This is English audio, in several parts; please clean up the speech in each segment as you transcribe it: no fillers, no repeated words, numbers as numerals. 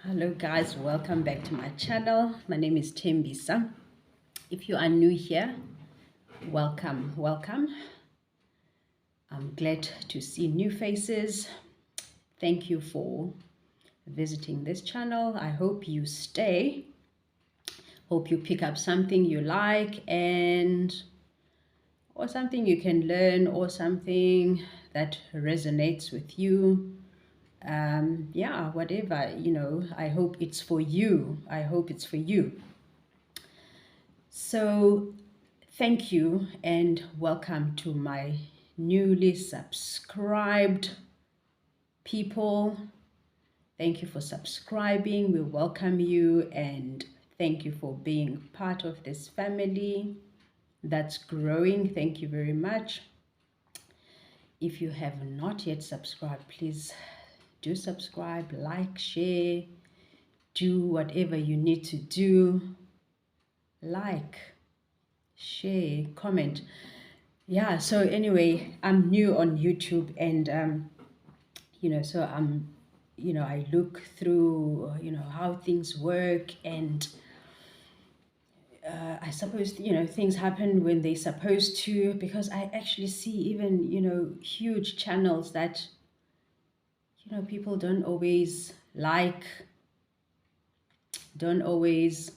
Hello guys, welcome back to my channel. My name is Tembisa. If you are new here, welcome. I'm glad to see new faces. Thank you for visiting this channel. I hope you stay. Hope you pick up something you like or something you can learn or something that resonates with you. Yeah, whatever, I hope it's for you. So thank you and welcome to my newly subscribed people. Thank you for subscribing. We welcome you and thank you for being part of this family that's growing. Thank you very much. If you have not yet subscribed, please do subscribe, like, share, do whatever you need to do. Like, share, comment. Yeah, so anyway, I'm new on YouTube and so I look through how things work, and I suppose things happen when they're supposed to, because I actually see even huge channels that people don't always like, don't always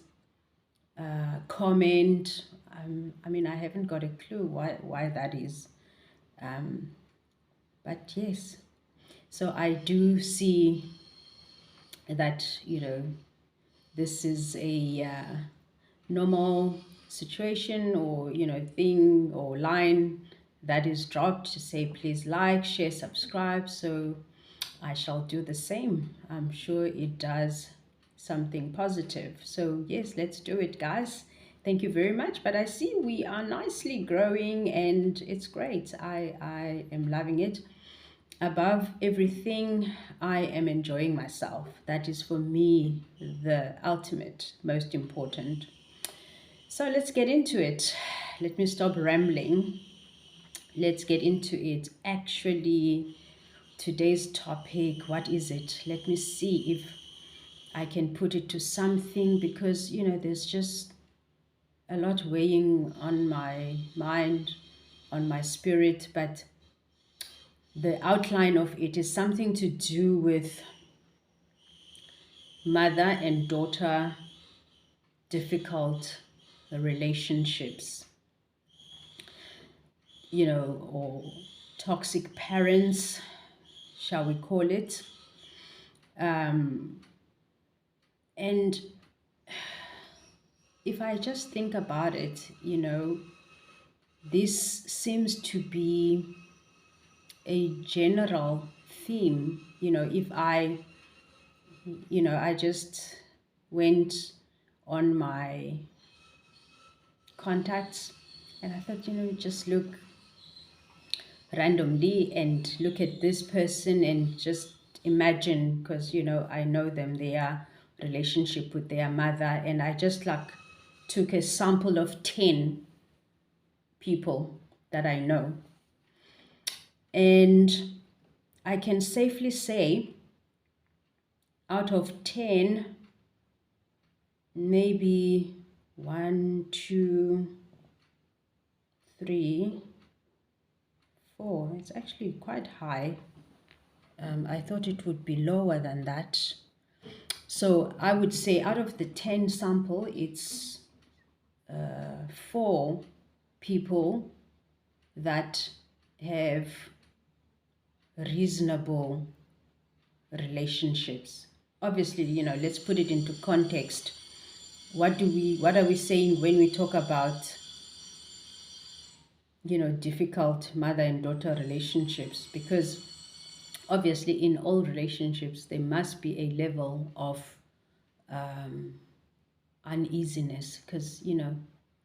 comment. I mean, I haven't got a clue why that is, but yes. So I do see that this is a normal situation or thing or line that is dropped to say please like, share, subscribe. So I shall do the same. I'm sure it does something positive. So yes, let's do it, guys. Thank you very much. But I see we are nicely growing and it's great. I am loving it. Above everything, I am enjoying myself. That is for me the ultimate, most important. So let's get into it. Let me stop rambling. Let's get into it. Actually, today's topic, what is it? Let me see if I can put it to something, because there's just a lot weighing on my mind, on my spirit, but the outline of it is something to do with mother and daughter difficult relationships, or toxic parents, shall we call it. And if I just think about it, this seems to be a general theme. If I just went on my contacts and I thought, just look randomly and look at this person and just imagine, because I know them, their relationship with their mother, and I just took a sample of 10 people that I know, and I can safely say out of 10, maybe 1, 2, 3, 4, it's actually quite high. I thought it would be lower than that. So I would say out of the 10 sample, it's 4 people that have reasonable relationships. Obviously, let's put it into context. What are we saying when we talk about difficult mother and daughter relationships? Because obviously in all relationships there must be a level of uneasiness, because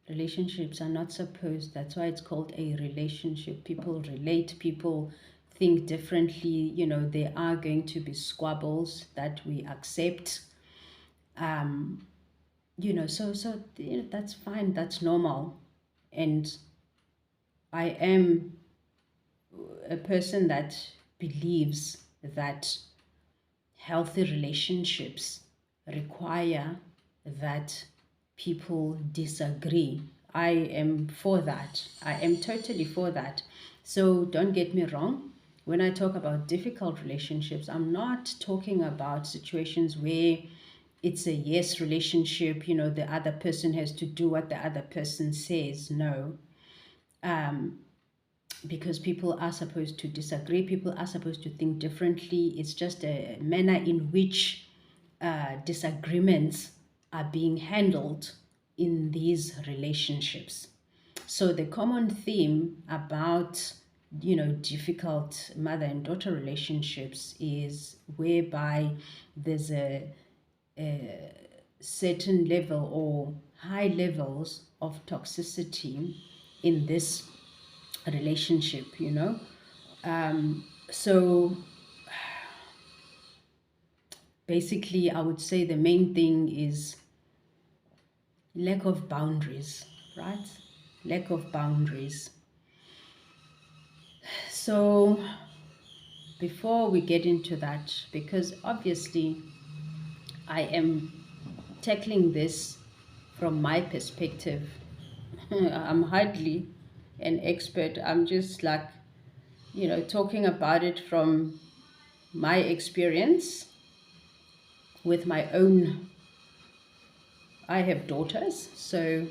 relationships are not supposed, that's why it's called a relationship. People relate, people think differently, there are going to be squabbles that we accept. So that's fine, that's normal. And I am a person that believes that healthy relationships require that people disagree. I am for that. I am totally for that. So don't get me wrong. When I talk about difficult relationships, I'm not talking about situations where it's a yes relationship, the other person has to do what the other person says. No. Because people are supposed to disagree, people are supposed to think differently. It's just a manner in which disagreements are being handled in these relationships. So the common theme about difficult mother and daughter relationships is whereby there's a certain level or high levels of toxicity in this relationship. So basically, I would say the main thing is lack of boundaries, right? Lack of boundaries. So before we get into that, because obviously I am tackling this from my perspective, I'm hardly an expert. I'm just like, talking about it from my experience with my own. I have daughters, so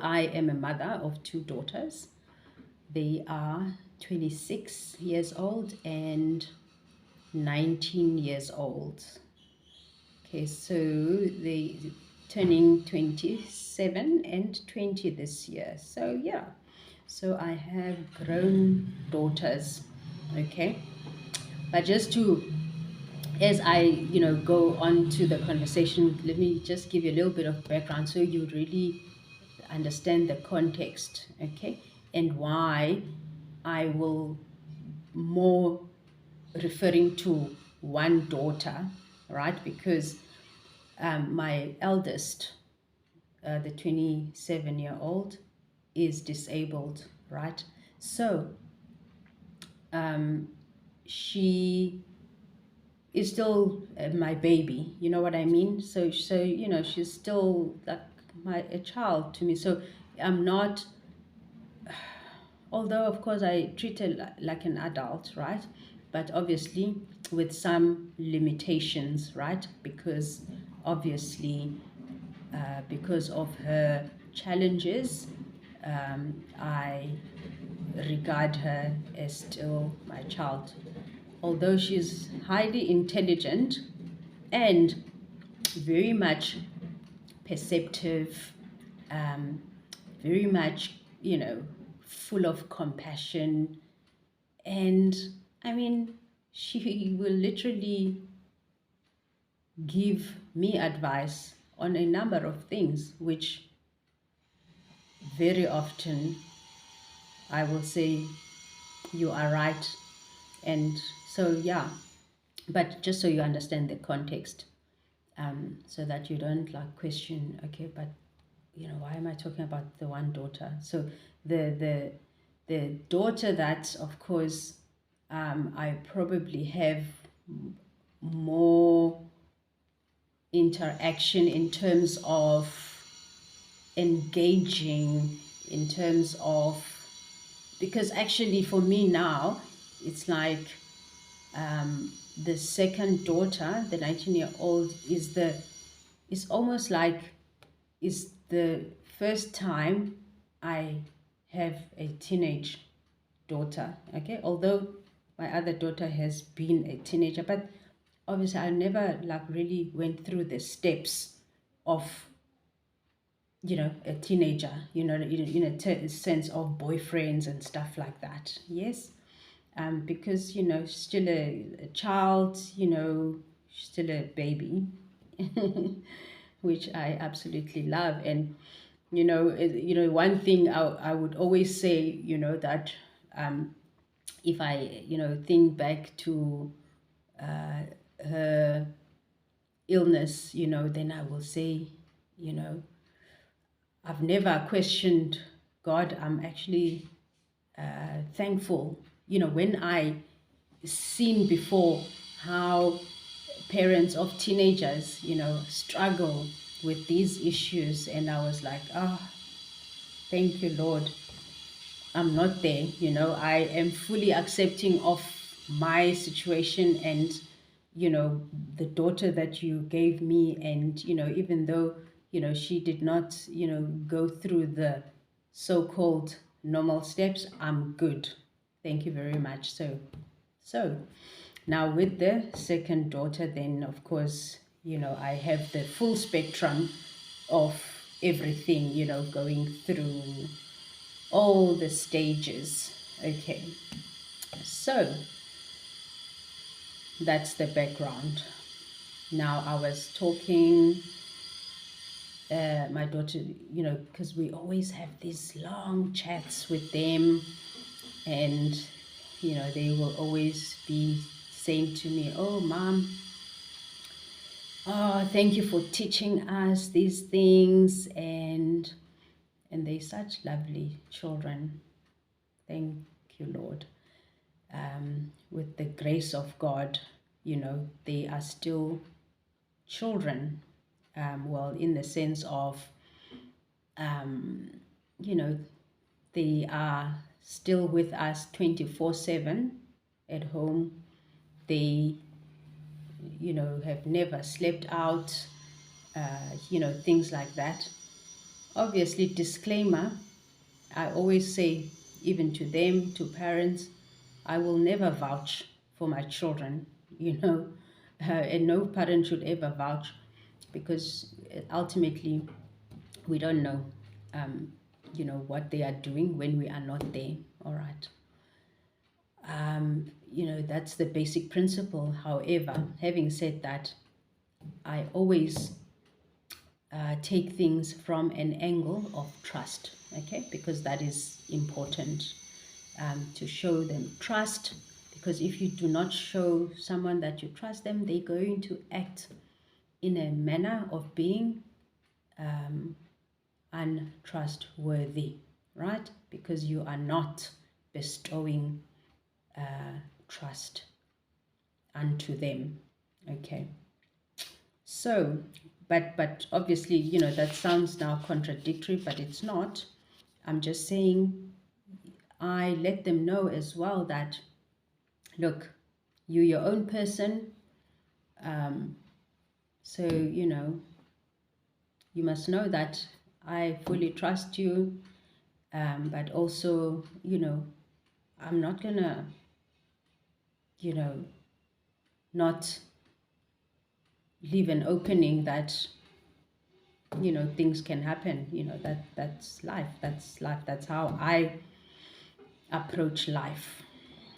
I am a mother of two daughters. They are 26 years old and 19 years old. Okay, so they turning 27 and 20 this year. So yeah, so I have grown daughters. Okay, but just to, as I go on to the conversation, let me just give you a little bit of background so you really understand the context, okay, and why I will more referring to one daughter, right? Because my eldest, the 27-year-old, is disabled, right? So she is still my baby, you know what I mean? So she's still like a child to me. So I'm not, although of course I treat her like an adult, right? But obviously with some limitations, right? Because obviously because of her challenges, I regard her as still my child. Although she's highly intelligent and very much perceptive, um, very much, full of compassion. And I mean, she will literally give me advice on a number of things, which very often I will say, you are right. And so, yeah, but just so you understand the context, so that you don't like question, okay, but why am I talking about the one daughter? So the daughter that, of course, I probably have more interaction in terms of engaging, in terms of, because actually for me now, it's like the second daughter, the 19-year-old, is almost like is the first time I have a teenage daughter. Okay, although my other daughter has been a teenager, but obviously I never like really went through the steps of a teenager, sense of boyfriends and stuff like that. Yes, because still a child, still a baby, which I absolutely love. And one thing I would always say, that if I think back to her illness, then I will say, I've never questioned God. I'm actually thankful, when I seen before how parents of teenagers, struggle with these issues. And I was like, oh, thank you, Lord. I'm not there. I am fully accepting of my situation and, the daughter that you gave me. And, even though, she did not, go through the so-called normal steps, I'm good. Thank you very much. So now with the second daughter, then of course, I have the full spectrum of everything, going through all the stages. Okay, so that's the background. Now I was talking, my daughter, because we always have these long chats with them, and they will always be saying to me, oh mom, oh, thank you for teaching us these things. And they're such lovely children. Thank you, Lord. With the grace of God, they are still children. Well, in the sense of, they are still with us 24/7 at home. They, have never slept out, things like that. Obviously, disclaimer, I always say, even to them, to parents, I will never vouch for my children, and no parent should ever vouch, because ultimately we don't know, what they are doing when we are not there. All right. That's the basic principle. However, having said that, I always take things from an angle of trust, okay? Because that is important, to show them trust. Because if you do not show someone that you trust them, they're going to act in a manner of being untrustworthy, right? Because you are not bestowing trust unto them. Okay, so but obviously, that sounds now contradictory, but it's not. I'm just saying, I let them know as well that, look, you're your own person, so you must know that I fully trust you, but also, I'm not gonna, not leave an opening that, things can happen. That's life. That's how I approach life.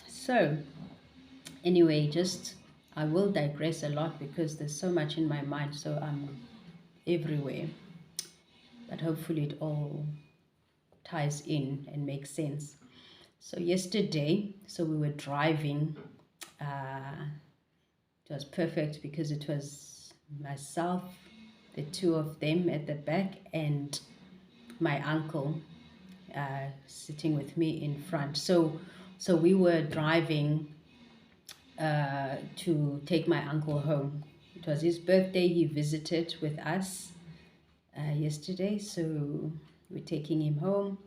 So anyway, I will digress a lot because there's so much in my mind, so I'm everywhere, but hopefully it all ties in and makes sense. So yesterday, we were driving. It was perfect because it was myself, the two of them at the back, and my uncle sitting with me in front. So we were driving to take my uncle home. It was his birthday. He visited with us yesterday, so we're taking him home.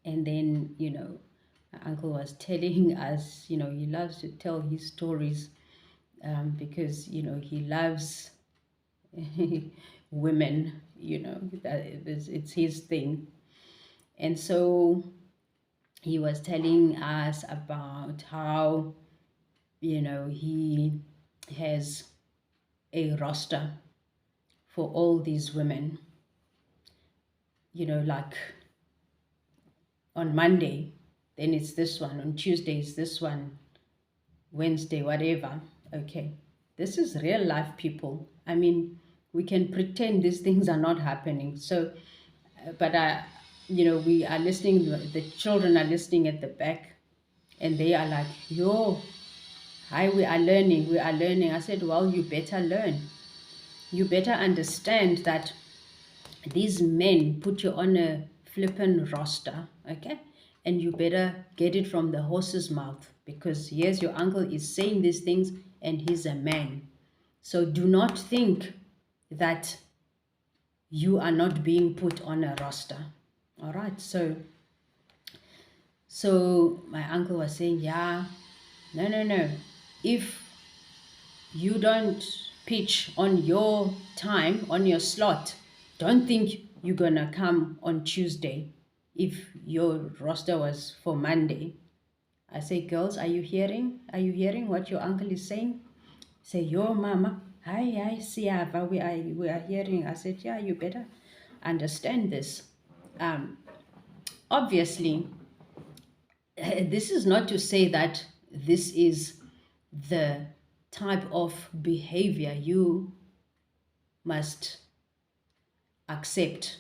And then, my uncle was telling us, he loves to tell his stories, because, he loves women, that it's his thing. And so he was telling us about how, he has a roster for all these women, like on Monday, then it's this one, on Tuesday it's this one, Wednesday, whatever. Okay, this is real life, people. I mean, we can pretend these things are not happening. So, but we are listening, the children are listening at the back, and they are like, yo, hi, we are learning. I said, well, you better learn. You better understand that these men put you on a flippin' roster, okay? And you better get it from the horse's mouth, because yes, your uncle is saying these things and he's a man. So do not think that you are not being put on a roster. All right. So my uncle was saying, yeah, no. If you don't pitch on your time, on your slot, don't think you're gonna come on Tuesday if your roster was for Monday. I say, girls, are you hearing? Are you hearing what your uncle is saying? Say, yo, mama, hi, Siava, we are hearing. I said, yeah, you better understand this. Obviously, this is not to say that this is the type of behavior you must accept.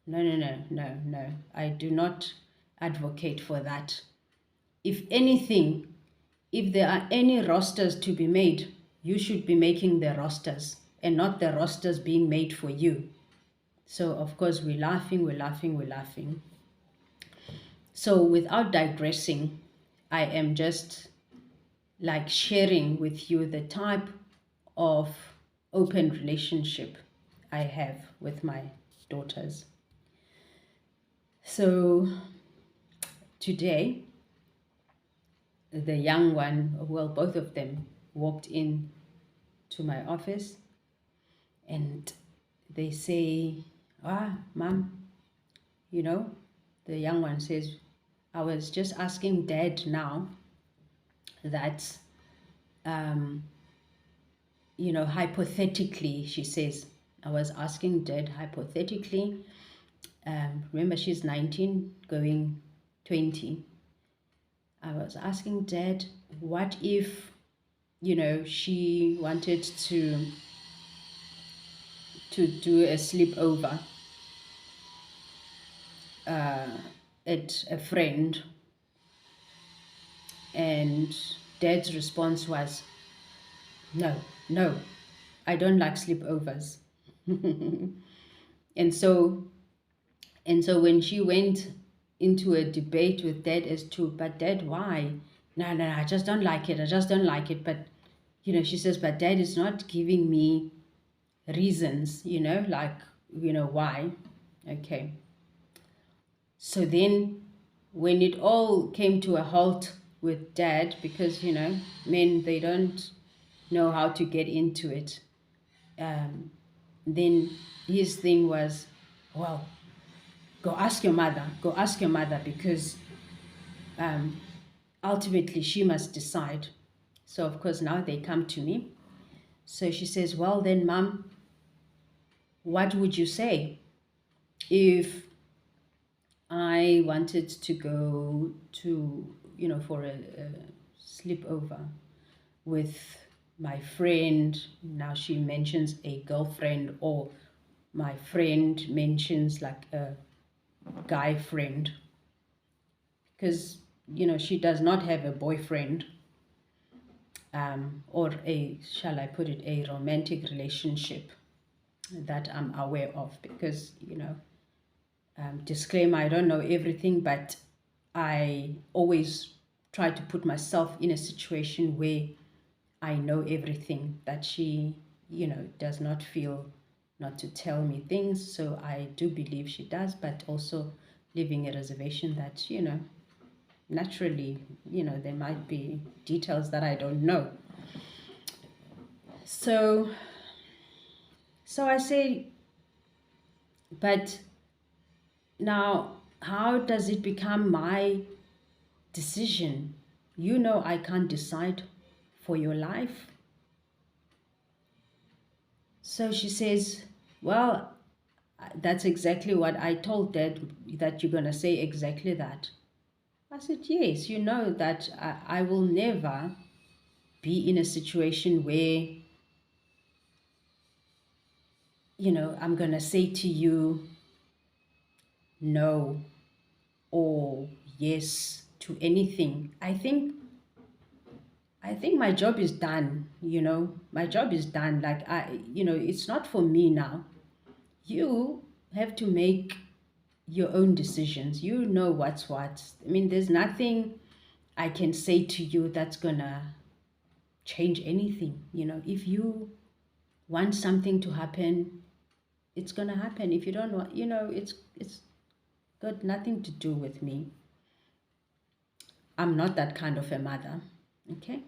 No. I do not advocate for that. If anything, if there are any rosters to be made, you should be making the rosters and not the rosters being made for you. So, of course, we're laughing. So, without digressing, I am just like sharing with you the type of open relationship I have with my daughters. So, today, the young one, well, both of them walked in to my office and they say, mom, the young one says, I was just asking dad now that, hypothetically, she says, I was asking dad hypothetically, remember she's 19 going 20. I was asking dad, what if, she wanted to do a sleepover at a friend, and dad's response was, no, I don't like sleepovers. and so when she went into a debate with dad as to, but dad, why? No, I just don't like it. But she says, but dad is not giving me reasons, why. Okay. So then when it all came to a halt with dad, because men, they don't know how to get into it, then his thing was, well, go ask your mother, because ultimately she must decide. So of course now they come to me. So she says, well then, mom, what would you say if I wanted to go to, for a sleepover with my friend? Now she mentions a girlfriend, or my friend mentions like a guy friend, because she does not have a boyfriend, or shall I put it, a romantic relationship that I'm aware of, because disclaimer, I don't know everything, but I always try to put myself in a situation where I know everything, that she does not feel not to tell me things. So I do believe she does, but also leaving a reservation that naturally there might be details that I don't know. So I say, but now how does it become my decision? I can't decide for your life. So she says, well, that's exactly what I told dad, that you're going to say exactly that. I said, yes, you know that I will never be in a situation where I'm going to say to you no or yes to anything. I think my job is done. My job is done. Like, it's not for me now. You have to make your own decisions. You know what's what. I mean, there's nothing I can say to you that's gonna change anything. If you want something to happen, it's gonna happen. If you don't want, it's got nothing to do with me. I'm not that kind of a mother. Okay,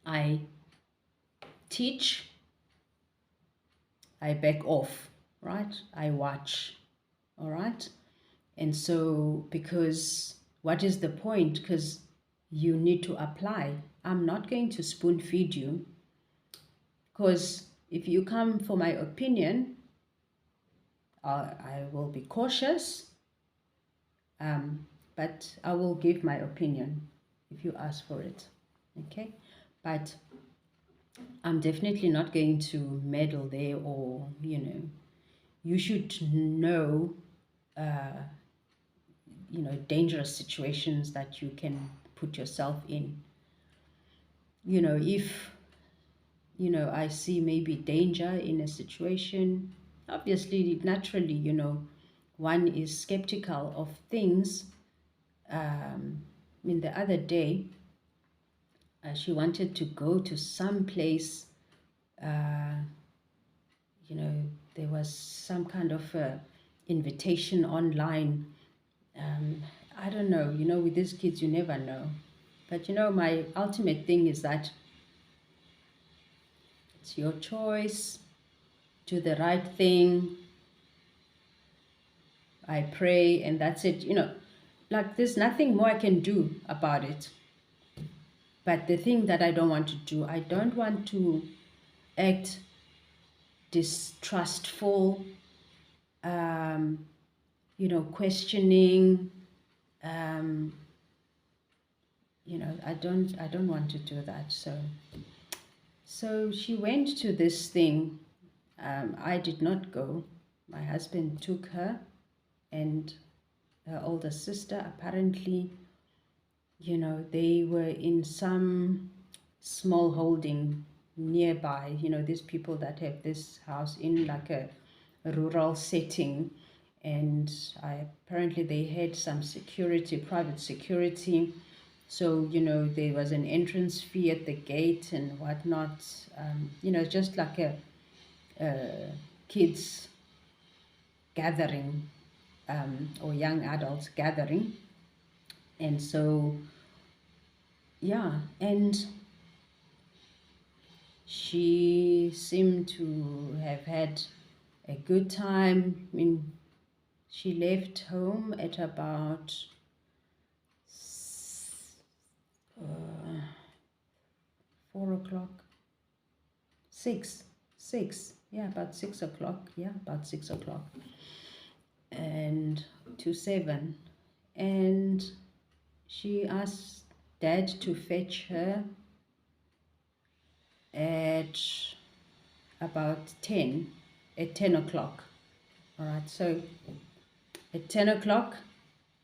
I teach, I back off, right? I watch, all right? And so, because what is the point? Because you need to apply. I'm not going to spoon feed you, because if you come for my opinion, I will be cautious, but I will give my opinion if you ask for it. Okay, but I'm definitely not going to meddle there, or you should know dangerous situations that you can put yourself in. If I see maybe danger in a situation, obviously, naturally, one is skeptical of things. The other day, she wanted to go to some place. uh, there was some kind of invitation online. I don't know, with these kids, you never know. But my ultimate thing is that it's your choice. Do the right thing. I pray, and that's it. Like, there's nothing more I can do about it. But the thing that I don't want to do, I don't want to act distrustful, questioning. Um, I don't want to do that. So she went to this thing. I did not go. My husband took her and her older sister. Apparently, they were in some small holding nearby. These people that have this house in like a rural setting, and apparently they had some security, private security. So there was an entrance fee at the gate and whatnot. Just like a kids gathering, or young adults gathering. And so, yeah, and she seemed to have had a good time. She left home at about 4 o'clock, 6, yeah, about 6 o'clock, and to 7. And she asked Dad to fetch her at about 10 o'clock. All right, so at 10 o'clock,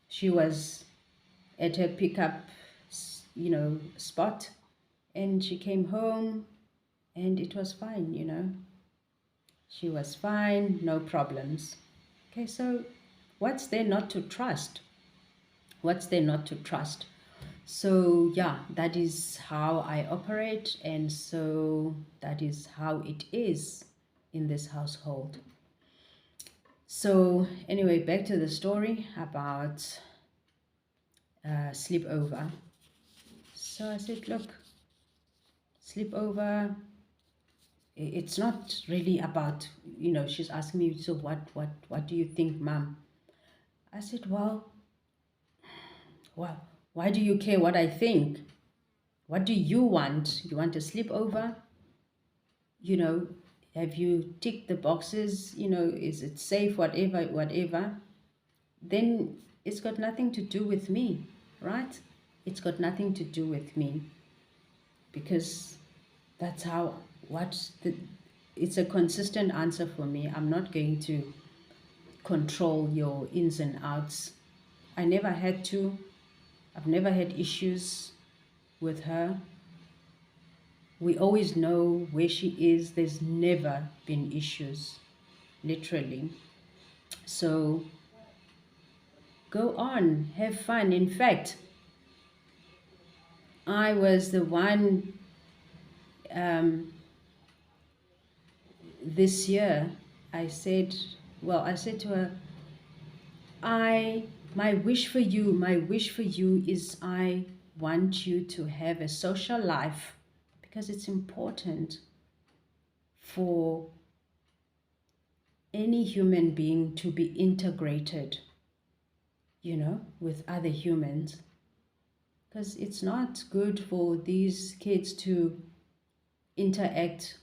she was at her pickup, spot, and she came home, and it was fine. She was fine, no problems. Okay, so what's there not to trust? What's there not to trust? So yeah, that is how I operate, and so that is how it is in this household. So anyway, back to the story about sleepover. So I said, look, sleepover, it's not really about, she's asking me, so what do you think, Mom? I said, well, why do you care what I think? What do you want? You want a sleepover? Have you ticked the boxes? Is it safe? Whatever. Then it's got nothing to do with me, right? It's got nothing to do with me, because that's how, it's a consistent answer for me. I'm not going to control your ins and outs. I never had to. I've never had issues with her. We always know where she is. There's never been issues, literally. So go on, have fun. In fact, I was the one this year, I said, well, I said to her, my wish for you is I want you to have a social life because it's important for any human being to be integrated, with other humans. Because it's not good for these kids to interact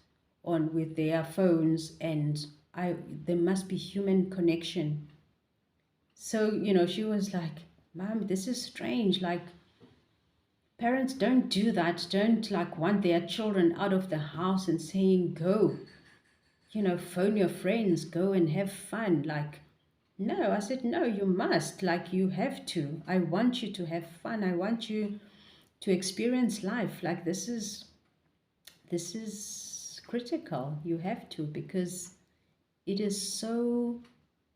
on with their phones, and there must be human connection. So, she was like, Mom, this is strange. Like, parents don't do that, don't like want their children out of the house and saying, go, phone your friends, go and have fun. Like, no, I said, no, you must. Like, you have to. I want you to have fun. I want you to experience life. Like, this is critical. You have to, because it is so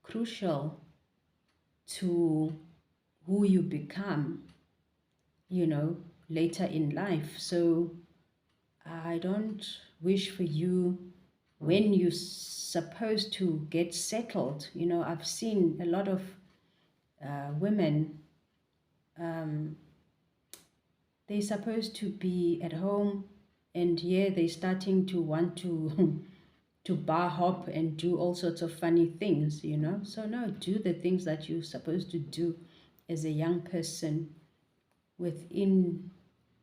crucial to who you become, later in life. So I don't wish for you when you're supposed to get settled. I've seen a lot of women, um, they're supposed to be at home, and yeah, they're starting to want to to bar hop and do all sorts of funny things. So no, do the things that you're supposed to do as a young person within,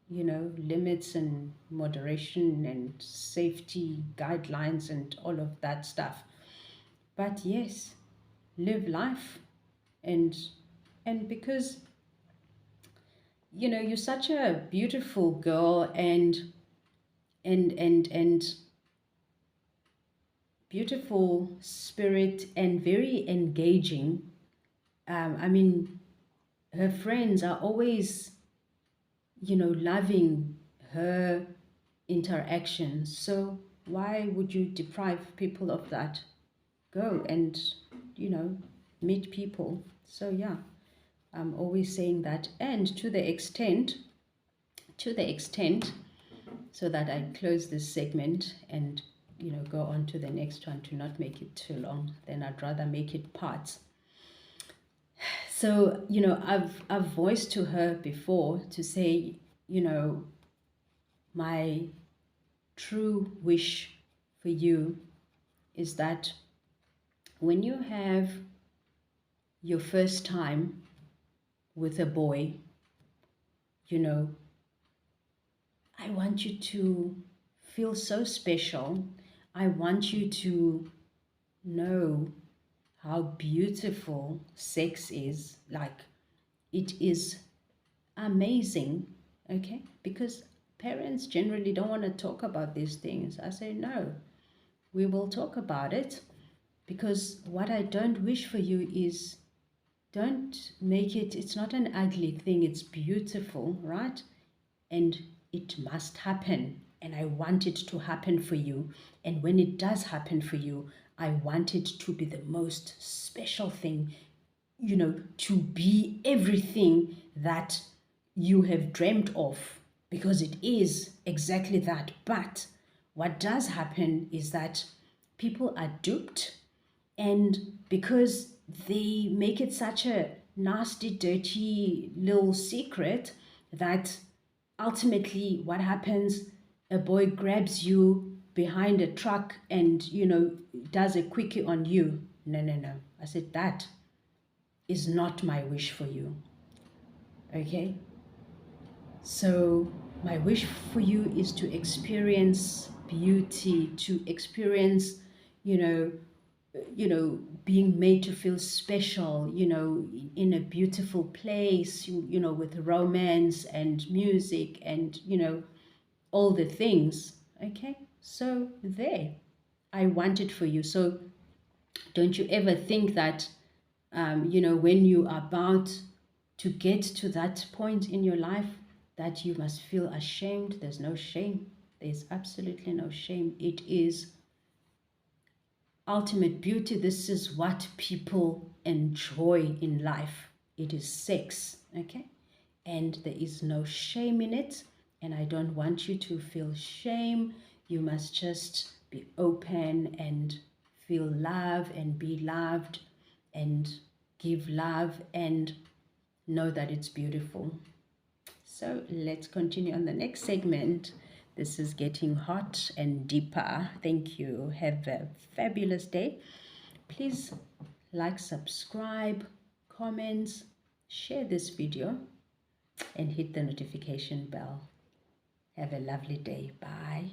limits and moderation and safety guidelines and all of that stuff. But yes, live life. And because you're such a beautiful girl, and beautiful spirit, and very engaging. I mean, her friends are always, loving her interactions. So why would you deprive people of that? Go and, you know, meet people. So yeah, I'm always saying that. And to the extent, so that I close this segment and, go on to the next one to not make it too long, then I'd rather make it parts. So, I've voiced to her before to say, my true wish for you is that when you have your first time with a boy, you know, I want you to feel so special. I want you to know how beautiful sex is. Like, it is amazing, okay? Because parents generally don't want to talk about these things. I say, no, we will talk about it, because what I don't wish for you is, don't make it's not an ugly thing, it's beautiful, right? And it must happen. And I want it to happen for you. And when it does happen for you, I want it to be the most special thing, to be everything that you have dreamt of, because it is exactly that. But what does happen is that people are duped, and because they make it such a nasty, dirty little secret, that ultimately what happens, a boy grabs you behind a truck and, does a quickie on you. No, no, no. I said, that is not my wish for you. Okay? So my wish for you is to experience beauty, to experience, you know, being made to feel special, in a beautiful place, with romance and music and, all the things. Okay? So there, I want it for you. So don't you ever think that, when you are about to get to that point in your life, that you must feel ashamed. There's no shame. There's absolutely no shame. It is ultimate beauty. This is what people enjoy in life. It is sex, okay? And there is no shame in it. And I don't want you to feel shame. You must just be open and feel love and be loved and give love and know that it's beautiful. So let's continue on the next segment. This is getting hot and deeper. Thank you. Have a fabulous day. Please like, subscribe, comments, share this video, and hit the notification bell. Have a lovely day. Bye.